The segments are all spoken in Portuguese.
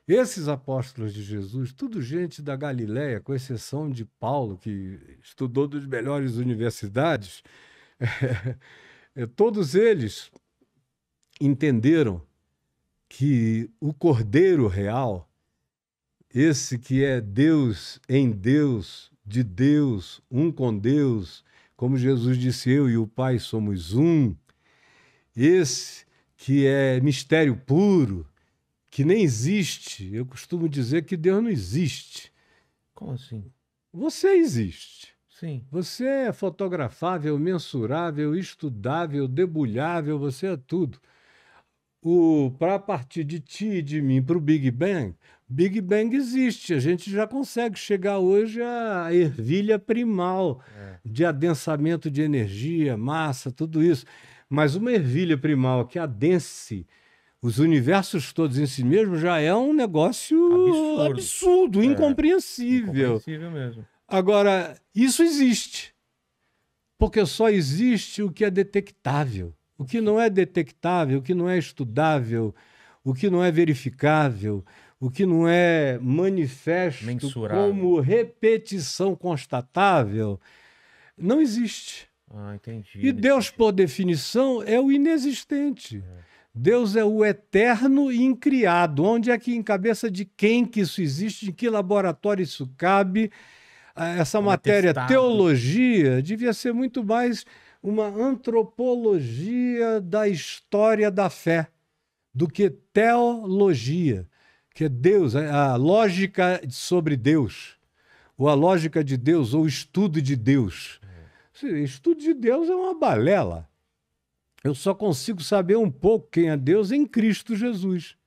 Esses apóstolos de Jesus, tudo gente da Galiléia, com exceção de Paulo, que estudou das melhores universidades, todos eles entenderam que o Cordeiro real, esse que é Deus em Deus, de Deus, um com Deus, como Jesus disse, eu e o Pai somos um, esse que é mistério puro, que nem existe. Eu costumo dizer que Deus não existe. Como assim? Você existe. Sim. Você é fotografável, mensurável, estudável, debulhável, você é tudo. Para partir de ti e de mim para o Big Bang existe. A gente já consegue chegar hoje à ervilha primal de adensamento de energia, massa, tudo isso. Mas uma ervilha primal que adense os universos todos em si mesmo já é um negócio absurdo, incompreensível. Incompreensível mesmo. Agora, isso existe. Porque só existe o que é detectável. O que não é detectável, o que não é estudável, o que não é verificável, o que não é manifesto Mensurável. como repetição constatável, não existe. Ah, entendi. E Deus, por definição, é o inexistente. Deus é o eterno e incriado. Onde é que, em cabeça de quem que isso existe, em que laboratório isso cabe? Essa matéria, teologia, devia ser muito mais uma antropologia da história da fé do que teologia, que é Deus, a lógica sobre Deus, ou a lógica de Deus, ou o estudo de Deus. Estudo de Deus é uma balela. Eu só consigo saber um pouco quem é Deus em Cristo Jesus.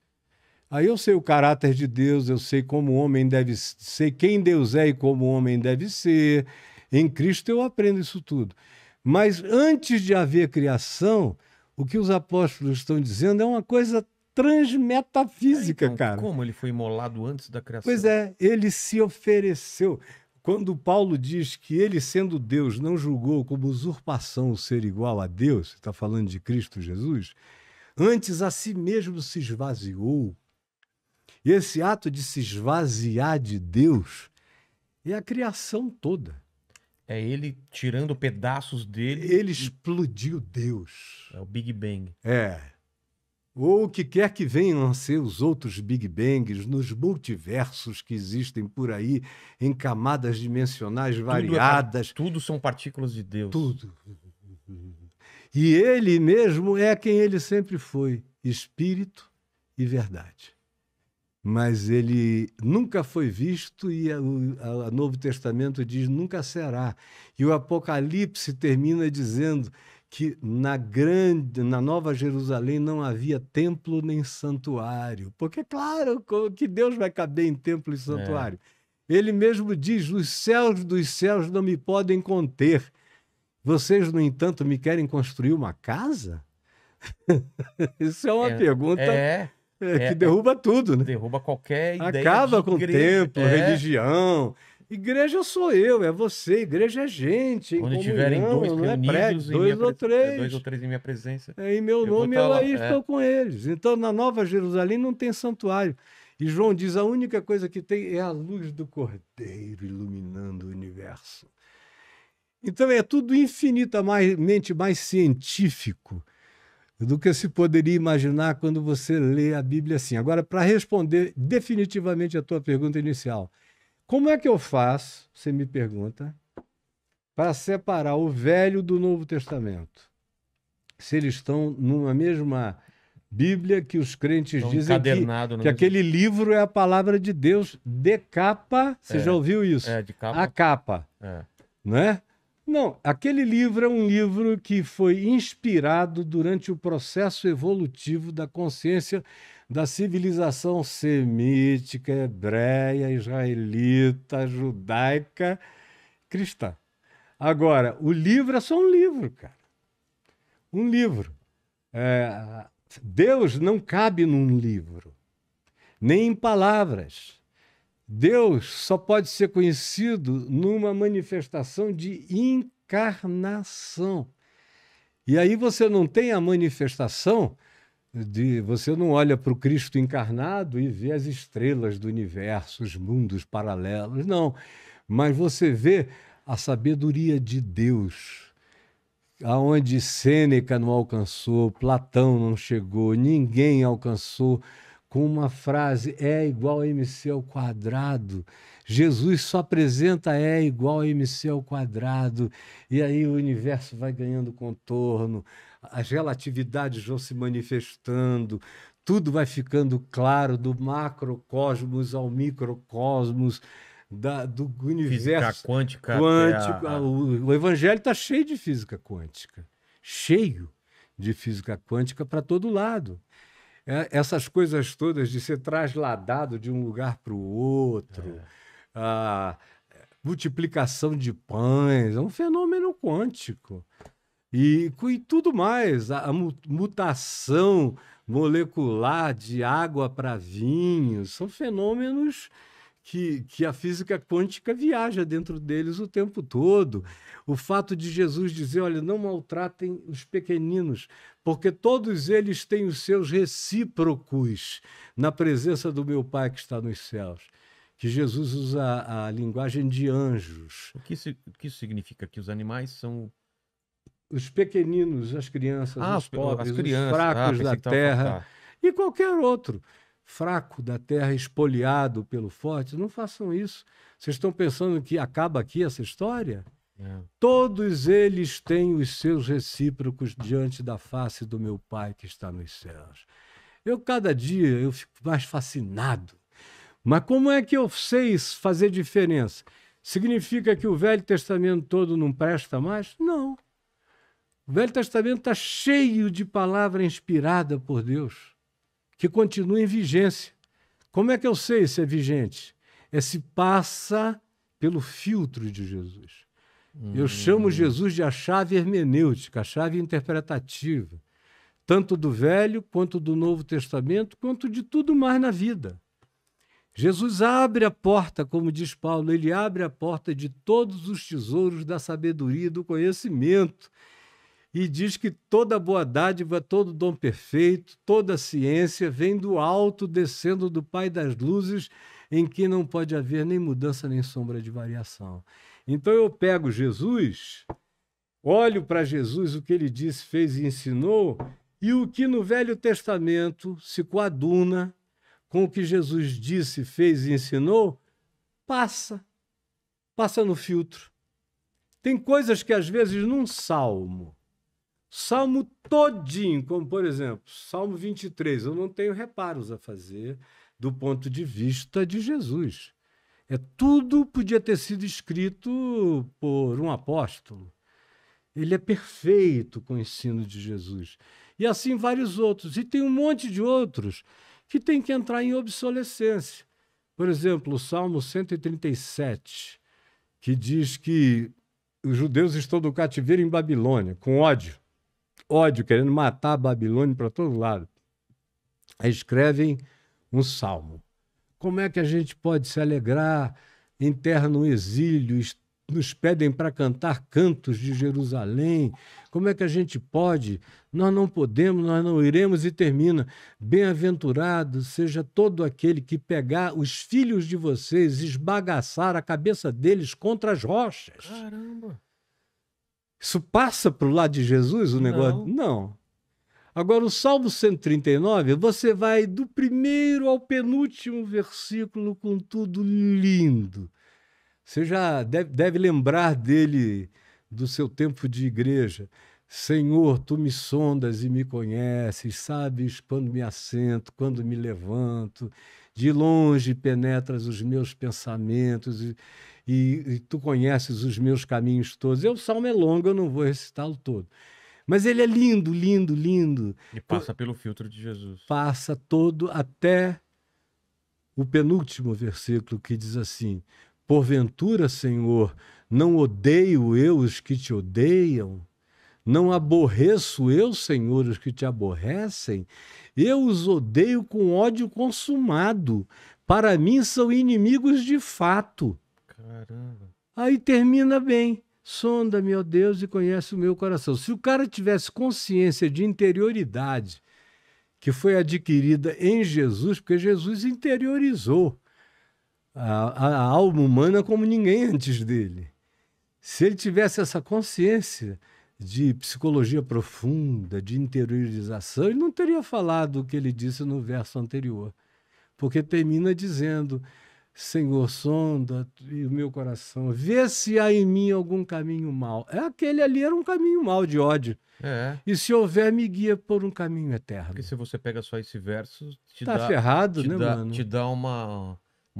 Aí eu sei o caráter de Deus, eu sei como o homem deve ser, sei quem Deus é e como o homem deve ser. Em Cristo eu aprendo isso tudo. Mas antes de haver criação, o que os apóstolos estão dizendo é uma coisa transmetafísica, então, cara. Como ele foi imolado antes da criação? Pois é, ele se ofereceu. Quando Paulo diz que ele, sendo Deus, não julgou como usurpação o ser igual a Deus, está falando de Cristo Jesus, antes a si mesmo se esvaziou. E esse ato de se esvaziar de Deus é a criação toda. É ele tirando pedaços dele. Ele explodiu Deus. É o Big Bang. Ou o que quer que venham a ser os outros Big Bangs nos multiversos que existem por aí, em camadas dimensionais variadas. Tudo são partículas de Deus. Tudo. E ele mesmo é quem ele sempre foi, espírito e verdade. Mas ele nunca foi visto e o Novo Testamento diz nunca será. E o Apocalipse termina dizendo que na Nova Jerusalém não havia templo nem santuário. Porque, claro, que Deus vai caber em templo e santuário. Ele mesmo diz, os céus dos céus não me podem conter. Vocês, no entanto, me querem construir uma casa? Isso é uma pergunta... que derruba tudo, né? Derruba qualquer ideia. Acaba com templo, religião. Igreja sou eu, é você. Igreja é gente. Onde tiverem dois reunidos, dois ou três em minha presença. Em meu nome eu aí estou com eles. Então, na Nova Jerusalém não tem santuário. E João diz, a única coisa que tem é a luz do Cordeiro iluminando o universo. Então, é tudo infinitamente mais científico do que se poderia imaginar quando você lê a Bíblia assim. Agora, para responder definitivamente a tua pergunta inicial, como é que eu faço, você me pergunta, para separar o Velho do Novo Testamento? Se eles estão numa mesma Bíblia que os crentes dizem que aquele livro é a palavra de Deus de capa, você já ouviu isso? De capa. A capa, não é? Não, aquele livro é um livro que foi inspirado durante o processo evolutivo da consciência da civilização semítica, hebreia, israelita, judaica, cristã. Agora, o livro é só um livro, cara. Um livro. Deus não cabe num livro, nem em palavras. Deus só pode ser conhecido numa manifestação de encarnação. E aí você não tem a manifestação Você não olha para o Cristo encarnado e vê as estrelas do universo, os mundos paralelos, não. Mas você vê a sabedoria de Deus, aonde Sêneca não alcançou, Platão não chegou, ninguém alcançou, com uma frase é igual a mc ao quadrado. Jesus só apresenta é igual a mc ao quadrado, e aí o universo vai ganhando contorno, as relatividades vão se manifestando, tudo vai ficando claro, do macrocosmos ao microcosmos, do Física universo quântica até quântico. O Evangelho está cheio de física quântica, cheio de física quântica para todo lado. Essas coisas todas de ser trasladado de um lugar para o outro, a multiplicação de pães, é um fenômeno quântico. E tudo mais, a mutação molecular de água para vinho, são fenômenos que a física quântica viaja dentro deles o tempo todo. O fato de Jesus dizer, olha, não maltratem os pequeninos, porque todos eles têm os seus recíprocos na presença do meu Pai que está nos céus. Que Jesus usa a linguagem de anjos. O que isso significa? Que os animais são... Os pequeninos, as crianças, os pobres, as crianças, os fracos da terra e qualquer outro fraco da terra espoliado pelo forte. Não façam isso. Vocês estão pensando que acaba aqui essa história? Todos eles têm os seus recíprocos diante da face do meu Pai que está nos céus. Cada dia, eu fico mais fascinado. Mas como é que eu sei fazer diferença? Significa que o Velho Testamento todo não presta mais? Não. O Velho Testamento está cheio de palavra inspirada por Deus, que continua em vigência. Como é que eu sei se é vigente? Se passa pelo filtro de Jesus. Eu chamo Jesus de a chave hermenêutica, a chave interpretativa, tanto do Velho quanto do Novo Testamento, quanto de tudo mais na vida. Jesus abre a porta, como diz Paulo, ele abre a porta de todos os tesouros da sabedoria e do conhecimento. E diz que toda boa dádiva, todo dom perfeito, toda ciência vem do alto, descendo do Pai das luzes, em que não pode haver nem mudança nem sombra de variação. Então eu pego Jesus, olho para Jesus, o que ele disse, fez e ensinou, e o que no Velho Testamento se coaduna com o que Jesus disse, fez e ensinou, passa no filtro. Tem coisas que às vezes num salmo todinho, como por exemplo, Salmo 23, eu não tenho reparos a fazer do ponto de vista de Jesus. Tudo podia ter sido escrito por um apóstolo. Ele é perfeito com o ensino de Jesus. E assim vários outros. E tem um monte de outros que tem que entrar em obsolescência. Por exemplo, o Salmo 137, que diz que os judeus estão no cativeiro em Babilônia, com ódio, querendo matar a Babilônia para todo lado. Aí escrevem um salmo. Como é que a gente pode se alegrar em terra no exílio? Nos pedem para cantar cantos de Jerusalém. Como é que a gente pode? Nós não podemos, nós não iremos. E termina: bem-aventurado seja todo aquele que pegar os filhos de vocês e esbagaçar a cabeça deles contra as rochas. Caramba! Isso passa para o lado de Jesus, o negócio? Não. Agora, o Salmo 139, você vai do primeiro ao penúltimo versículo com tudo lindo. Você já deve lembrar dele, do seu tempo de igreja. Senhor, tu me sondas e me conheces, sabes quando me assento, quando me levanto. De longe penetras os meus pensamentos e tu conheces os meus caminhos todos. O salmo é longo, eu não vou recitá-lo todo. Mas ele é lindo, lindo, lindo. E passa pelo filtro de Jesus. Passa todo até o penúltimo versículo, que diz assim: porventura, Senhor, não odeio eu os que te odeiam? Não aborreço eu, Senhor, os que te aborrecem? Eu os odeio com ódio consumado. Para mim são inimigos de fato. Caramba. Aí termina bem. Sonda-me, ó Deus, e conhece o meu coração. Se o cara tivesse consciência de interioridade, que foi adquirida em Jesus, porque Jesus interiorizou a alma humana como ninguém antes dele. Se ele tivesse essa consciência de psicologia profunda, de interiorização, ele não teria falado o que ele disse no verso anterior, porque termina dizendo: Senhor, sonda o meu coração, vê se há em mim algum caminho mau. Aquele ali era um caminho mau de ódio. E se houver, me guia por um caminho eterno. Porque se você pega só esse verso, Tá ferrado, né, mano? te dá uma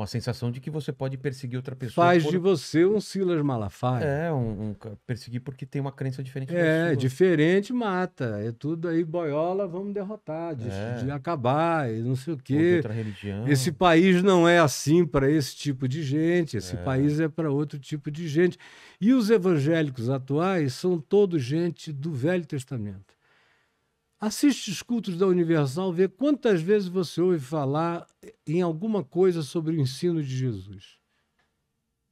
sensação de que você pode perseguir outra pessoa. Faz de você um Silas Malafaia. Perseguir porque tem uma crença diferente da sua. Diferente mata. É tudo aí, boiola, vamos derrotar, de acabar, e não sei o Ou de quê. outra religião. Esse país não é assim para esse tipo de gente, esse país é para outro tipo de gente. E os evangélicos atuais são todos gente do Velho Testamento. Assiste os cultos da Universal, vê quantas vezes você ouve falar em alguma coisa sobre o ensino de Jesus.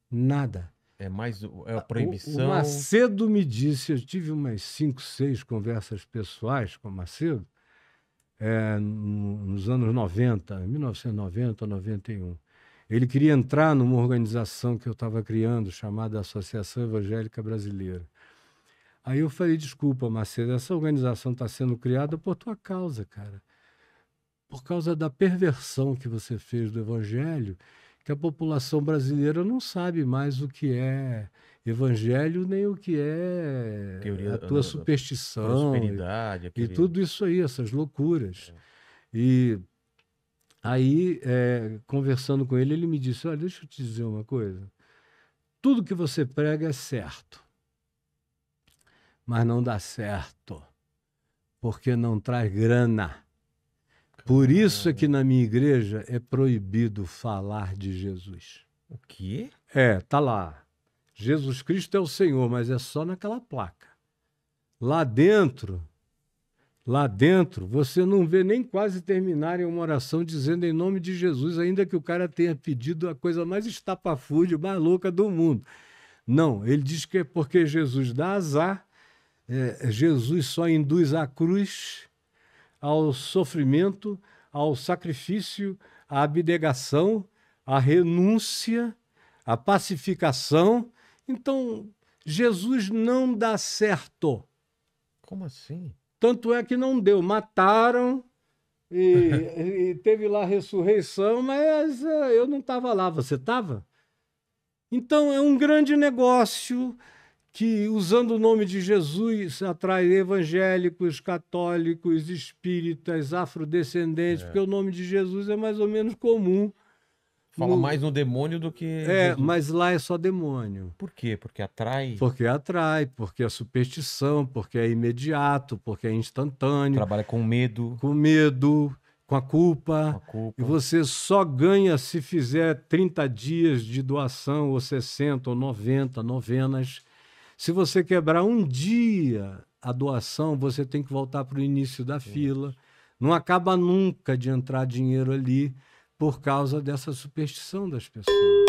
Nada. É mais a proibição. O Macedo me disse, eu tive umas 5, 6 conversas pessoais com o Macedo, nos anos 90, 1990, 91. Ele queria entrar numa organização que eu estava criando, chamada Associação Evangélica Brasileira. Aí eu falei: desculpa, Macedo, essa organização está sendo criada por tua causa, cara. Por causa da perversão que você fez do evangelho, que a população brasileira não sabe mais o que é evangelho, nem o que é a tua superstição. Prosperidade. E tudo isso aí, essas loucuras. E aí, conversando com ele, ele me disse: olha, deixa eu te dizer uma coisa. Tudo que você prega é certo. Mas não dá certo, porque não traz grana. Por isso é que na minha igreja é proibido falar de Jesus. O quê? Tá lá. Jesus Cristo é o Senhor, mas é só naquela placa. Lá dentro, você não vê nem quase terminarem uma oração dizendo em nome de Jesus, ainda que o cara tenha pedido a coisa mais estapafúrdia, mais louca do mundo. Não, ele diz que é porque Jesus dá azar. Jesus só induz à cruz, ao sofrimento, ao sacrifício, à abnegação, à renúncia, à pacificação. Então, Jesus não dá certo. Como assim? Tanto é que não deu. Mataram e teve lá a ressurreição, mas eu não estava lá. Você estava? Então, é um grande negócio que, usando o nome de Jesus, atrai evangélicos, católicos, espíritas, afrodescendentes, porque o nome de Jesus é mais ou menos comum. Fala mais no demônio do que Jesus. Mas lá é só demônio. Por quê? Porque atrai? Porque atrai, porque é superstição, porque é imediato, porque é instantâneo. Trabalha com medo. Com medo, com a culpa. E você só ganha se fizer 30 dias de doação, ou 60, ou 90 novenas. Se você quebrar um dia a doação, você tem que voltar para o início da fila. Não acaba nunca de entrar dinheiro ali por causa dessa superstição das pessoas.